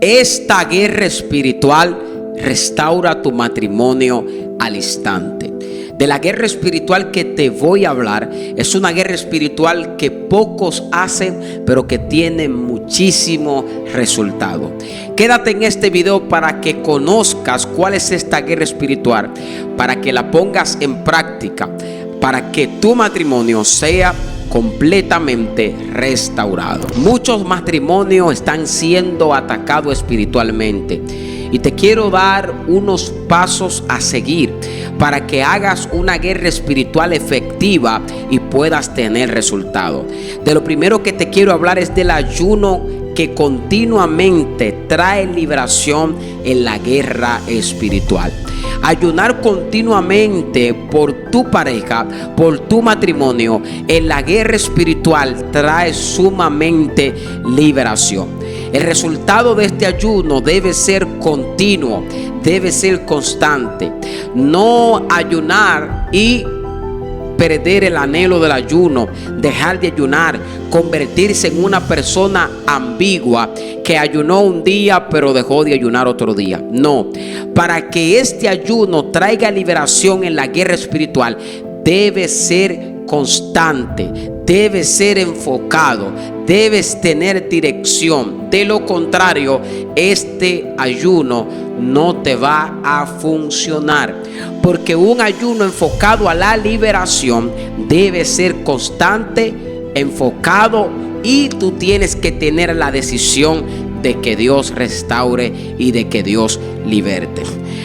Esta guerra espiritual restaura tu matrimonio al instante. De la guerra espiritual que te voy a hablar, es una guerra espiritual que pocos hacen, pero que tiene muchísimo resultado. Quédate en este video para que conozcas cuál es esta guerra espiritual, para que la pongas en práctica, para que tu matrimonio sea completamente restaurado. Muchos matrimonios están siendo atacados espiritualmente. Y te quiero dar unos pasos a seguir para que hagas una guerra espiritual efectiva y puedas tener resultado. De lo primero que te quiero hablar es del ayuno, que continuamente trae liberación en la guerra espiritual. Ayunar continuamente por tu pareja, por tu matrimonio, en la guerra espiritual trae sumamente liberación. El resultado de este ayuno debe ser continuo, debe ser constante. No ayunar y perder el anhelo del ayuno, dejar de ayunar, convertirse en una persona ambigua que ayunó un día pero dejó de ayunar otro día. No, para que este ayuno traiga liberación en la guerra espiritual, debe ser constante, debe ser enfocado, debes tener dirección. De lo contrario, este ayuno no te va a funcionar, porque un ayuno enfocado a la liberación debe ser constante, enfocado, y tú tienes que tener la decisión de que Dios restaure y de que Dios liberte.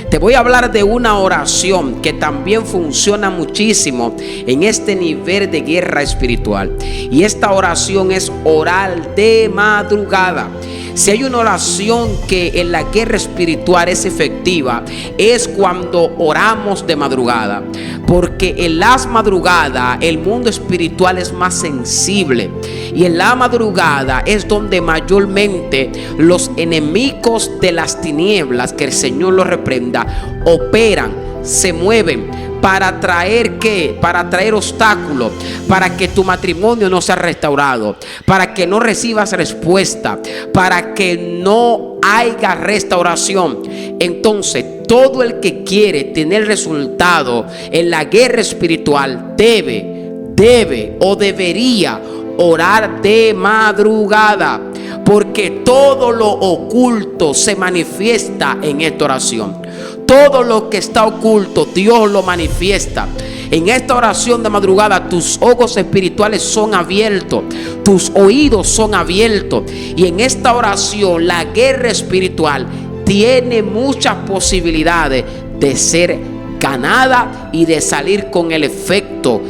Te voy a hablar de una oración que también funciona muchísimo en este nivel de guerra espiritual, y esta oración es orar de madrugada. Si hay una oración que en la guerra espiritual es efectiva, es cuando oramos de madrugada, porque en las madrugadas el mundo espiritual es más sensible, y en la madrugada es donde mayormente los enemigos de las tinieblas, que el Señor los reprenda, operan, se mueven para traer ¿qué? Para traer obstáculos, para que tu matrimonio no sea restaurado, para que no recibas respuesta, para que no haya restauración. Entonces, todo el que quiere tener resultado en la guerra espiritual debe o debería orar de madrugada, porque todo lo oculto se manifiesta en esta oración. Todo lo que está oculto, Dios lo manifiesta. En esta oración de madrugada, tus ojos espirituales son abiertos, tus oídos son abiertos. Y en esta oración, la guerra espiritual tiene muchas posibilidades de ser ganada y de salir con el efecto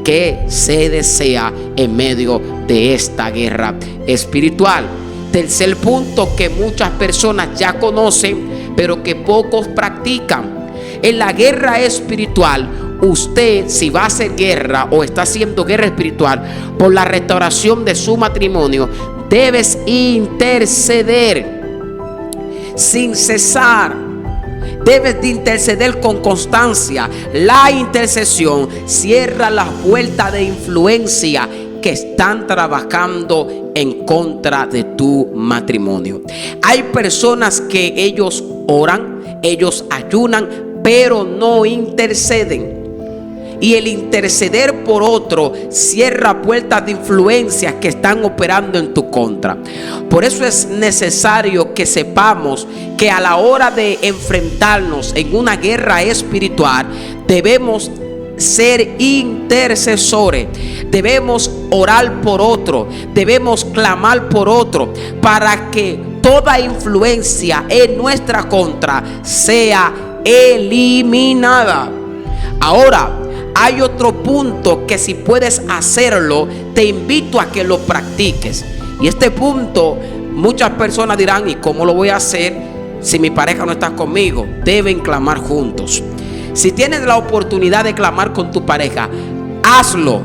que se desea en medio de esta guerra espiritual. Tercer punto que muchas personas ya conocen, pero que pocos practican. En la guerra espiritual, usted, si va a hacer guerra o está haciendo guerra espiritual por la restauración de su matrimonio, debes interceder sin cesar. Debes de interceder con constancia. La intercesión cierra las puertas de influencia que están trabajando en contra de tu matrimonio. Hay personas que ellos oran, ellos ayunan, pero no interceden. Y el interceder por otro cierra puertas de influencias que están operando en tu contra. Por eso es necesario que sepamos que a la hora de enfrentarnos en una guerra espiritual, debemos ser intercesores, debemos orar por otro, debemos clamar por otro, para que toda influencia en nuestra contra sea eliminada. Ahora, hay otro punto que, si puedes hacerlo, te invito a que lo practiques. Y este punto, muchas personas dirán: ¿y cómo lo voy a hacer si mi pareja no está conmigo? Deben clamar juntos. Si tienes la oportunidad de clamar con tu pareja, hazlo.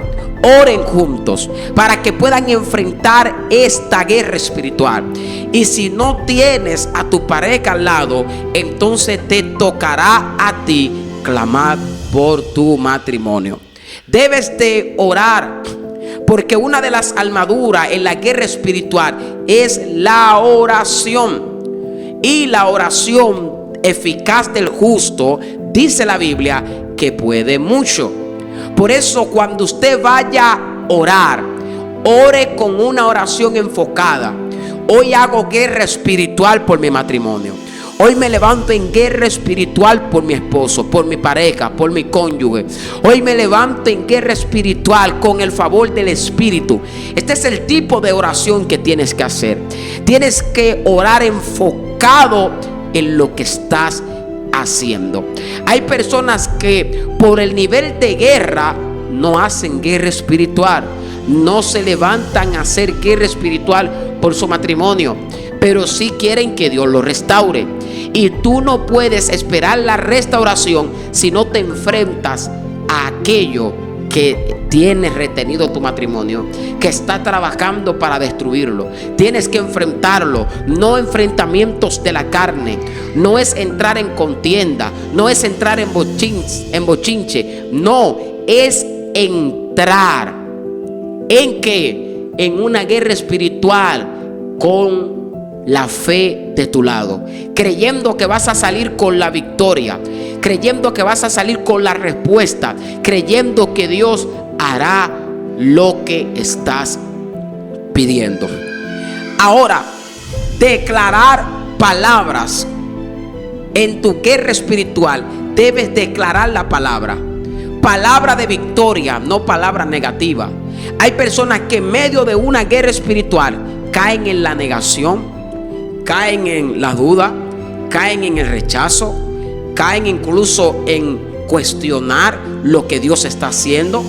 Oren juntos para que puedan enfrentar esta guerra espiritual. Y si no tienes a tu pareja al lado, entonces te tocará a ti clamar por tu matrimonio. Debes de orar, porque una de las armaduras en la guerra espiritual es la oración. Y la oración eficaz del justo, dice la Biblia, que puede mucho. Por eso cuando usted vaya a orar, ore con una oración enfocada. Hoy hago guerra espiritual por mi matrimonio. Hoy me levanto en guerra espiritual por mi esposo, por mi pareja, por mi cónyuge. Hoy me levanto en guerra espiritual con el favor del Espíritu. Este es el tipo de oración que tienes que hacer. Tienes que orar enfocado en lo que estás haciendo. Hay personas que por el nivel de guerra no hacen guerra espiritual. No se levantan a hacer guerra espiritual por su matrimonio, pero sí quieren que Dios lo restaure. Y tú no puedes esperar la restauración si no te enfrentas a aquello que tiene retenido tu matrimonio, que está trabajando para destruirlo. Tienes que enfrentarlo. No enfrentamientos de la carne. No es entrar en contienda. No es entrar en bochinche. No, es entrar. ¿En qué? En una guerra espiritual con la fe de tu lado, creyendo que vas a salir con la victoria, creyendo que vas a salir con la respuesta, creyendo que Dios hará lo que estás pidiendo. Ahora, declarar palabras en tu guerra espiritual. Debes declarar la palabra de victoria, no palabra negativa. Hay personas que en medio de una guerra espiritual caen en la negación, caen en la duda, caen en el rechazo, caen incluso en cuestionar lo que Dios está haciendo.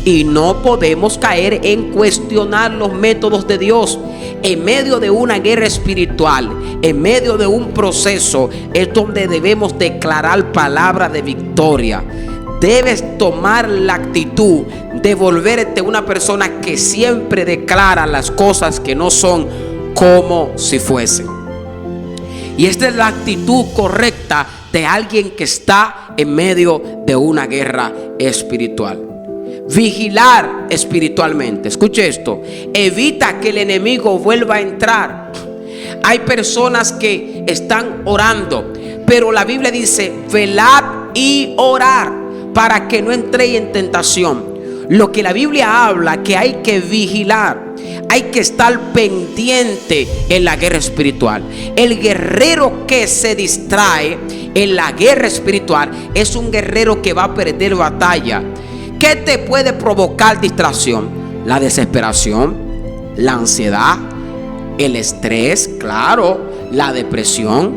Y no podemos caer en cuestionar los métodos de Dios. En medio de una guerra espiritual, en medio de un proceso, es donde debemos declarar palabra de victoria. Debes tomar la actitud de volverte una persona que siempre declara las cosas que no son como si fuesen. Y esta es la actitud correcta de alguien que está en medio de una guerra espiritual. Vigilar espiritualmente. Escuche esto. Evita que el enemigo vuelva a entrar. Hay personas que están orando, pero la Biblia dice: velad y orar para que no entréis en tentación. Lo que la Biblia habla, que hay que vigilar, hay que estar pendiente en la guerra espiritual. El guerrero que se distrae en la guerra espiritual es un guerrero que va a perder batalla. ¿Qué te puede provocar distracción? La desesperación, la ansiedad, el estrés, claro, la depresión,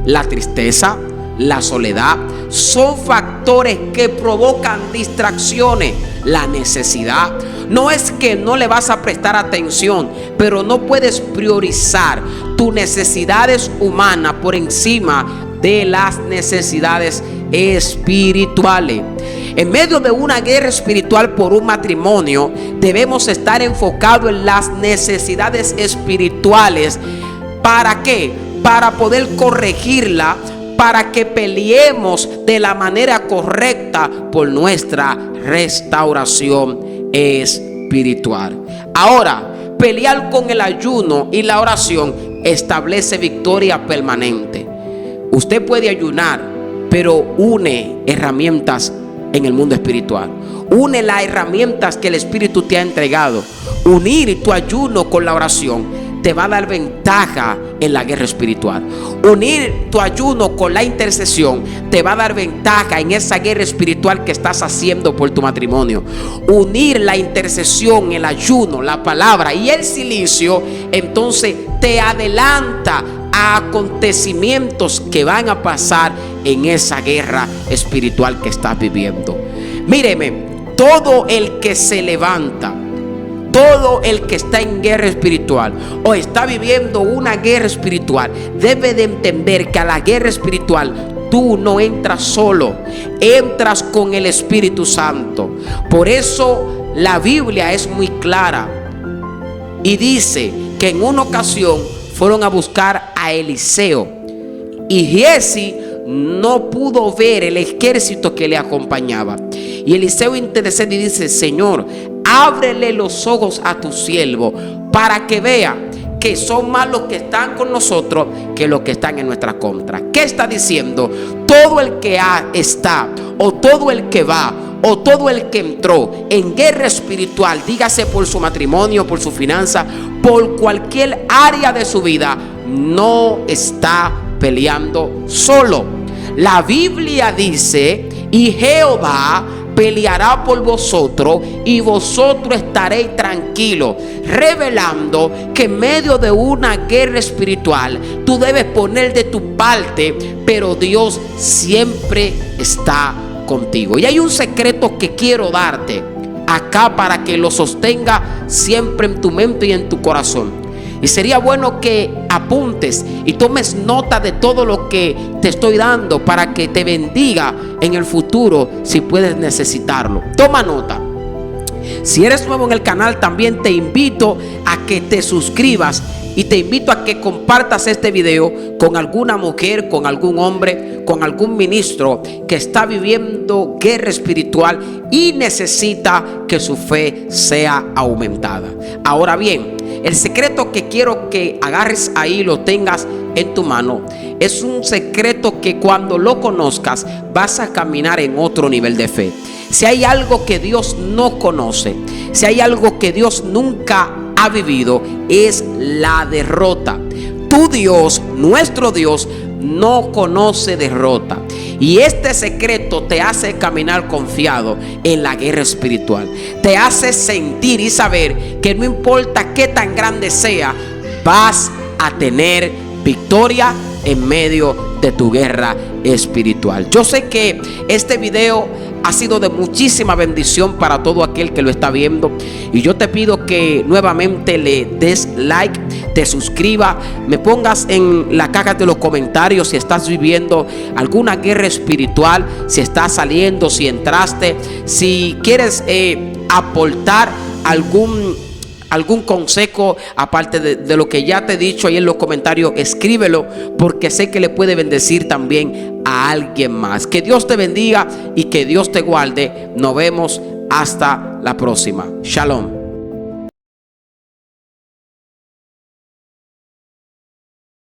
la tristeza, la soledad. Son factores que provocan distracciones. La necesidad. No es que no le vas a prestar atención, pero no puedes priorizar tus necesidades humanas por encima de las necesidades espirituales. En medio de una guerra espiritual por un matrimonio, debemos estar enfocados en las necesidades espirituales. ¿Para qué? Para poder corregirla, para que peleemos de la manera correcta por nuestra restauración espiritual. Ahora, pelear con el ayuno y la oración establece victoria permanente. Usted puede ayunar, pero une herramientas en el mundo espiritual. Une las herramientas que el Espíritu te ha entregado. Unir tu ayuno con la oración te va a dar ventaja en la guerra espiritual. Unir tu ayuno con la intercesión te va a dar ventaja en esa guerra espiritual que estás haciendo por tu matrimonio. Unir la intercesión, el ayuno, la palabra y el silicio, entonces te adelanta a acontecimientos que van a pasar en esa guerra espiritual que estás viviendo. Míreme, todo el que se levanta, todo el que está en guerra espiritual o está viviendo una guerra espiritual debe de entender que a la guerra espiritual tú no entras solo, entras con el Espíritu Santo. Por eso la Biblia es muy clara y dice que en una ocasión fueron a buscar a Eliseo y Giesi no pudo ver el ejército que le acompañaba. Y Eliseo intercede y dice: Señor, ábrele los ojos a tu siervo para que vea. que son más los que están con nosotros que los que están en nuestra contra. ¿Qué está diciendo? Todo el que está, o todo el que va, o todo el que entró en guerra espiritual, dígase por su matrimonio, por su finanza, por cualquier área de su vida, no está peleando solo. La Biblia dice: y Jehová peleará por vosotros y vosotros estaréis tranquilos, revelando que en medio de una guerra espiritual tú debes poner de tu parte, pero Dios siempre está contigo. Y hay un secreto que quiero darte acá para que lo sostenga siempre en tu mente y en tu corazón. Y sería bueno que apuntes y tomes nota de todo lo que te estoy dando para que te bendiga en el futuro si puedes necesitarlo. Toma nota. Si eres nuevo en el canal, también te invito a que te suscribas y te invito a que compartas este video con alguna mujer, con algún hombre, con algún ministro que está viviendo guerra espiritual y necesita que su fe sea aumentada. Ahora bien, el secreto que quiero que agarres ahí, lo tengas en tu mano, es un secreto que cuando lo conozcas vas a caminar en otro nivel de fe. Si hay algo que Dios no conoce, si hay algo que Dios nunca ha vivido, es la derrota. Tu Dios, nuestro Dios, no conoce derrota. Y este secreto te hace caminar confiado en la guerra espiritual. Te hace sentir y saber que no importa qué tan grande sea, vas a tener victoria en medio de tu guerra espiritual. Yo sé que este video ha sido de muchísima bendición para todo aquel que lo está viendo, y yo te pido que nuevamente le des like, te suscribas, me pongas en la caja de los comentarios si estás viviendo alguna guerra espiritual, si estás saliendo, si entraste, si quieres aportar algún consejo aparte de lo que ya te he dicho ahí en los comentarios. Escríbelo, porque sé que le puede bendecir también a alguien más. Que Dios te bendiga y que Dios te guarde. Nos vemos hasta la próxima. Shalom.